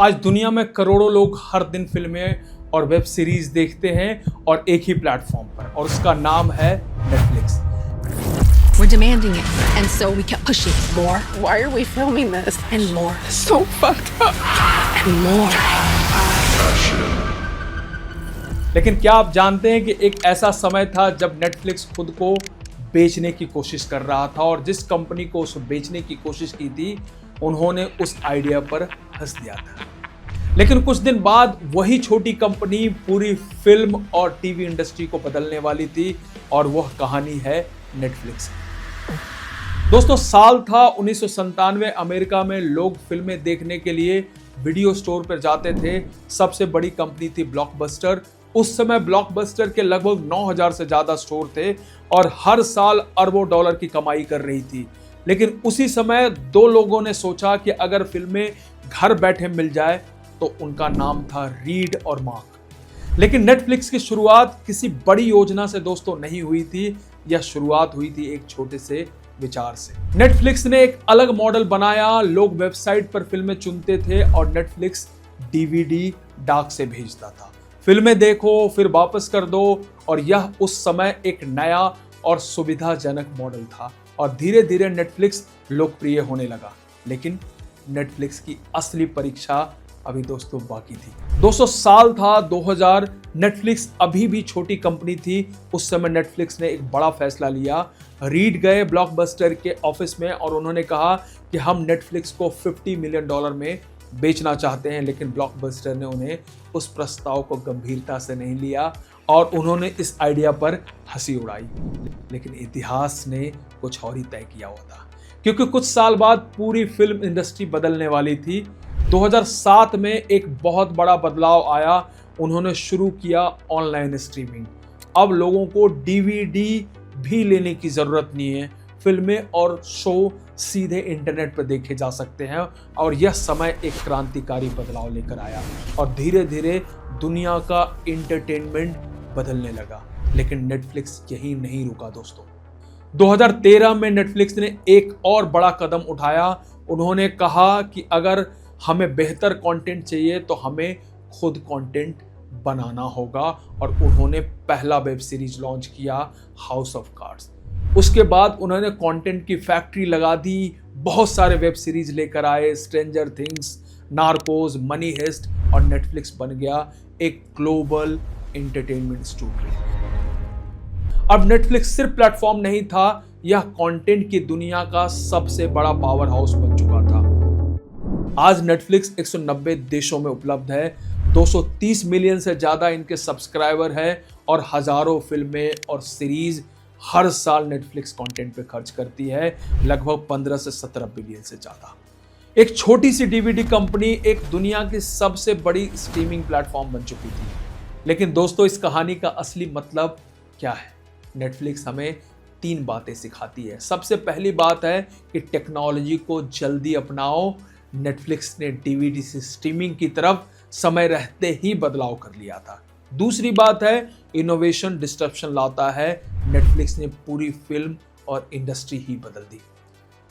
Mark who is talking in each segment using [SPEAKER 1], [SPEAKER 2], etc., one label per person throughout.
[SPEAKER 1] आज दुनिया में करोड़ों लोग हर दिन फिल्में और वेब सीरीज देखते हैं और एक ही प्लेटफॉर्म पर, और उसका नाम है Netflix.
[SPEAKER 2] We're demanding it, and so we kept pushing more.
[SPEAKER 3] Why are we filming this?
[SPEAKER 2] And more.
[SPEAKER 3] So fucked up.
[SPEAKER 2] And more.
[SPEAKER 1] लेकिन क्या आप जानते हैं कि एक ऐसा समय था जब नेटफ्लिक्स खुद को बेचने की कोशिश कर रहा था, और जिस कंपनी को उसे बेचने की कोशिश की थी उन्होंने उस आइडिया पर हंस दिया था। लेकिन कुछ दिन बाद वही छोटी कंपनी पूरी फिल्म और टीवी इंडस्ट्री को बदलने वाली थी, और वह कहानी है नेटफ्लिक्स। दोस्तों, साल था 1997। अमेरिका में लोग फिल्में देखने के लिए वीडियो स्टोर पर जाते थे। सबसे बड़ी कंपनी थी ब्लॉकबस्टर। उस समय ब्लॉकबस्टर के लगभग 9000 से ज्यादा स्टोर थे और हर साल अरबों डॉलर की कमाई कर रही थी। लेकिन उसी समय दो लोगों ने सोचा कि अगर फिल्में घर बैठे मिल जाए तो उनका नाम था रीड और मार्क। लेकिन नेटफ्लिक्स की शुरुआत किसी बड़ी योजना से दोस्तों नहीं हुई थी। यह शुरुआत हुई थी एक छोटे से विचार से। नेटफ्लिक्स ने एक अलग मॉडल बनाया। लोग वेबसाइट पर फिल्में चुनते थे और नेटफ्लिक्स डीवीडी डाक से भेजता था। फिल्में देखो फिर वापस कर दो, और यह उस समय एक नया और सुविधाजनक मॉडल था। और धीरे धीरे नेटफ्लिक्स लोकप्रिय होने लगा। लेकिन नेटफ्लिक्स की असली परीक्षा अभी दोस्तों बाकी थी। 200 साल था 2000। नेटफ्लिक्स अभी भी छोटी कंपनी थी। उस समय नेटफ्लिक्स ने एक बड़ा फैसला लिया। रीड गए ब्लॉकबस्टर के ऑफिस में और उन्होंने कहा कि हम नेटफ्लिक्स को $50 मिलियन में बेचना चाहते हैं। लेकिन ब्लॉकबस्टर ने उन्हें उस प्रस्ताव को गंभीरता से नहीं लिया और उन्होंने इस आइडिया पर हंसी उड़ाई। लेकिन इतिहास ने कुछ और ही तय किया हुआ था, क्योंकि कुछ साल बाद पूरी फिल्म इंडस्ट्री बदलने वाली थी। 2007 में एक बहुत बड़ा बदलाव आया। उन्होंने शुरू किया ऑनलाइन स्ट्रीमिंग। अब लोगों को डीवीडी भी लेने की जरूरत नहीं है। फिल्में और शो सीधे इंटरनेट पर देखे जा सकते हैं, और यह समय एक क्रांतिकारी बदलाव लेकर आया और धीरे धीरे दुनिया का एंटरटेनमेंट बदलने लगा। लेकिन नेटफ्लिक्स यही नहीं रुका दोस्तों। 2013 में नेटफ्लिक्स ने एक और बड़ा कदम उठाया। उन्होंने कहा कि अगर हमें बेहतर कंटेंट चाहिए तो हमें खुद कंटेंट बनाना होगा, और उन्होंने पहला वेब सीरीज लॉन्च किया, हाउस ऑफ कार्ड्स। उसके बाद उन्होंने कंटेंट की फैक्ट्री लगा दी। बहुत सारे वेब सीरीज लेकर आए, stranger things, Narcos, money heist, और नेटफ्लिक्स बन गया एक ग्लोबल एंटरटेनमेंट स्टूडियो। अब नेटफ्लिक्स सिर्फ प्लेटफॉर्म नहीं था, यह कंटेंट की दुनिया का सबसे बड़ा पावर हाउस बन चुका था। आज नेटफ्लिक्स 190 देशों में उपलब्ध है। 230 मिलियन से ज्यादा इनके सब्सक्राइबर हैं, और हजारों फिल्में और सीरीज हर साल नेटफ्लिक्स कंटेंट पे खर्च करती है, लगभग 15 से 17 बिलियन से ज्यादा। एक छोटी सी डीवीडी कंपनी एक दुनिया की सबसे बड़ी स्ट्रीमिंग प्लेटफॉर्म बन चुकी थी। लेकिन दोस्तों, इस कहानी का असली मतलब क्या है? नेटफ्लिक्स हमें 3 बातें सिखाती है। सबसे पहली बात है कि टेक्नोलॉजी को जल्दी अपनाओ। नेटफ्लिक्स ने डीवीडी से स्ट्रीमिंग की तरफ समय रहते ही बदलाव कर लिया था। दूसरी बात है, इनोवेशन डिस्ट्रप्शन लाता है। नेटफ्लिक्स ने पूरी फिल्म और इंडस्ट्री ही बदल दी।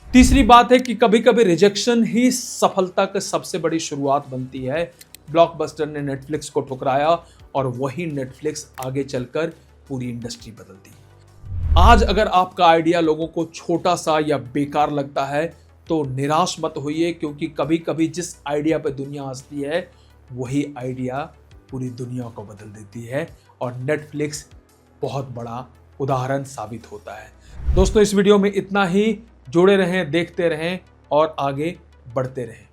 [SPEAKER 1] तीसरी बात है कि कभी कभी रिजेक्शन ही सफलता की सबसे बड़ी शुरुआत बनती है। ब्लॉकबस्टर ने नेटफ्लिक्स को ठुकराया, और वही नेटफ्लिक्स आगे चलकर पूरी इंडस्ट्री बदल दी। आज अगर आपका आइडिया लोगों को छोटा सा या बेकार लगता है तो निराश मत होइए, क्योंकि कभी कभी जिस आइडिया पे दुनिया हंसती है वही आइडिया पूरी दुनिया को बदल देती है, और नेटफ्लिक्स बहुत बड़ा उदाहरण साबित होता है। दोस्तों, इस वीडियो में इतना ही। जुड़े रहें, देखते रहें और आगे बढ़ते रहें।